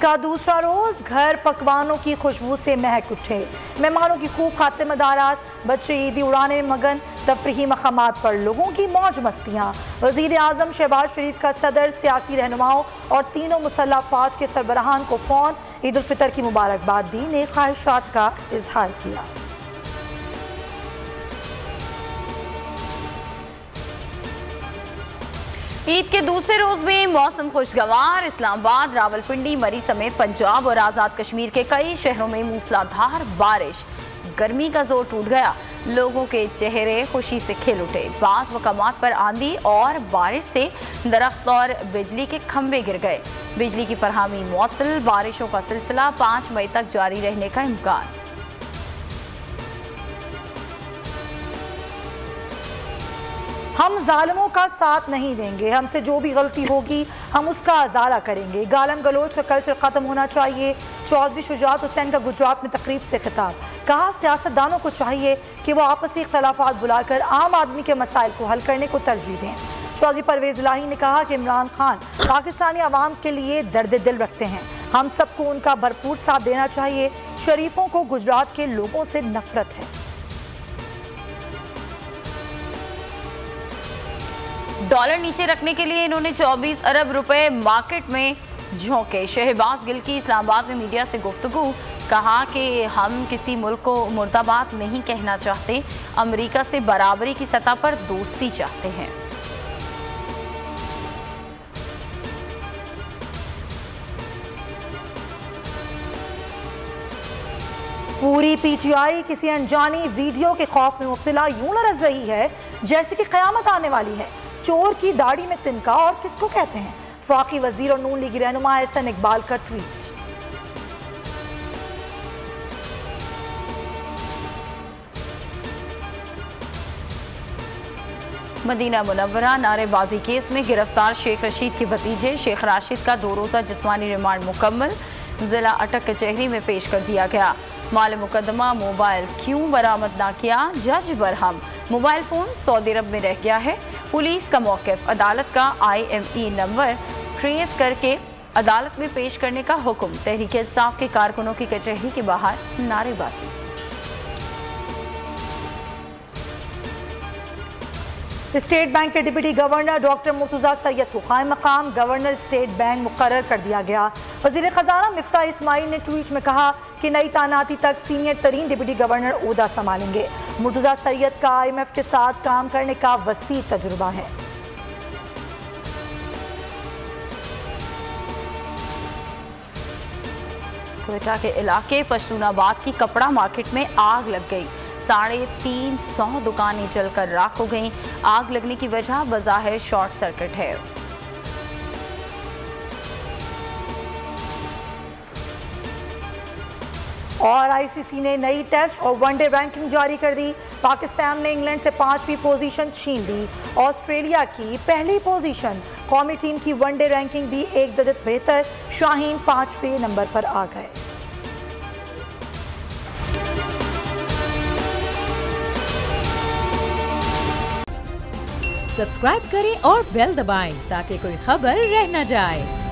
का दूसरा रोज घर पकवानों की खुशबू से महक उठे। मेहमानों की खूब खातिरमदारात, बच्चे ईदी उड़ाने में मगन, तफरीही मकामात पर लोगों की मौज मस्तियाँ। वज़ीर आज़म शहबाज शरीफ का सदर, सियासी रहनुमाओं और तीनों मुसल्लह अफवाज के सरबराहान को फ़ौन ईद उल फितर की मुबारकबाद दी, नेक ख्वाहिशात का इजहार किया। ईद के दूसरे रोज भी मौसम खुशगवार। इस्लामाबाद, रावलपिंडी, मरी समेत पंजाब और आज़ाद कश्मीर के कई शहरों में मूसलाधार बारिश। गर्मी का जोर टूट गया, लोगों के चेहरे खुशी से खिल उठे। बाज़ मकामात पर आंधी और बारिश से दरख्त और बिजली के खंभे गिर गए। बिजली की फरहमी मुअत्तल, बारिशों का सिलसिला 5 मई तक जारी रहने का इम्कान। हम जालिमों का साथ नहीं देंगे, हमसे जो भी गलती होगी हम उसका अजारा करेंगे। गालम गलोच का कल्चर ख़त्म होना चाहिए। चौधरी शुजात हुसैन का गुजरात में तकरीब से खिताब। कहा, सियासतदानों को चाहिए कि वो आपसी इख्तलाफात बुलाकर आम आदमी के मसाइल को हल करने को तरजीह दें। चौधरी परवेज़ इलाही ने कहा कि इमरान खान पाकिस्तानी अवाम के लिए दर्द दिल रखते हैं, हम सबको उनका भरपूर साथ देना चाहिए। शरीफों को गुजरात के लोगों से नफरत है। डॉलर नीचे रखने के लिए इन्होंने 24 अरब रुपए मार्केट में झोंके। शहबाज गिल की इस्लामाबाद में मीडिया से गुफ्तगू। कहा कि हम किसी मुल्क को मुर्दाबाद नहीं कहना चाहते, अमेरिका से बराबरी की सतह पर दोस्ती चाहते हैं। पूरी पीटीआई किसी अनजानी वीडियो के खौफ में मुब्तला यूं लरज़ रही है जैसे कि क़यामत आने वाली है। चोर की दाढ़ी में तिनका और किसको कहते हैं? वफाकी वजीर और नून लीगी रहनुमा एहसन इकबाल का ट्वीट। मदीना मुनव्वरा नारेबाजी केस में गिरफ्तार शेख रशीद के भतीजे शेख राशिद का 2 रोज़ा जिस्मानी रिमांड मुकम्मल। जिला अटक कचहरी में पेश कर दिया गया। माल मुकदमा मोबाइल क्यों बरामद ना किया? जज बरहम। मोबाइल फ़ोन सऊदी अरब में रह गया है। पुलिस का मौक़िफ़, अदालत का IME नंबर ट्रेस करके अदालत में पेश करने का हुक्म। तहरीक इंसाफ के कारकुनों की कचहरी के बाहर नारेबाजी। स्टेट बैंक के deputy governor doctor Murtaza Syed को कायम मकाम गवर्नर स्टेट बैंक मुकर्रर कर दिया गया। वज़ीर ख़जाना मिफ्ता इस्माइल ने ट्वीट में कहा कि नई तानाती तक सीनियर तरीन डिप्टी गवर्नर ओहदा संभालेंगे। मुर्तज़ा सैयद का IMF के साथ काम करने का वसी तजुर्बा है। क्वेटा के इलाके पश्तूनाबाद की कपड़ा मार्केट में आग लग गई। 350 दुकानें जलकर राख हो गईं। आग लगने की वजह बज़ाहिर शॉर्ट सर्किट है। और ICC ने नई टेस्ट और वनडे रैंकिंग जारी कर दी। पाकिस्तान ने इंग्लैंड से 5वीं पोजीशन छीन ली। ऑस्ट्रेलिया की पहली पोजीशन। कौमी टीम की वनडे रैंकिंग भी एक दर्जन बेहतर, शाहीन 5वें नंबर पर आ गए। सब्सक्राइब करें और बेल दबाएं ताकि कोई खबर रह न जाए।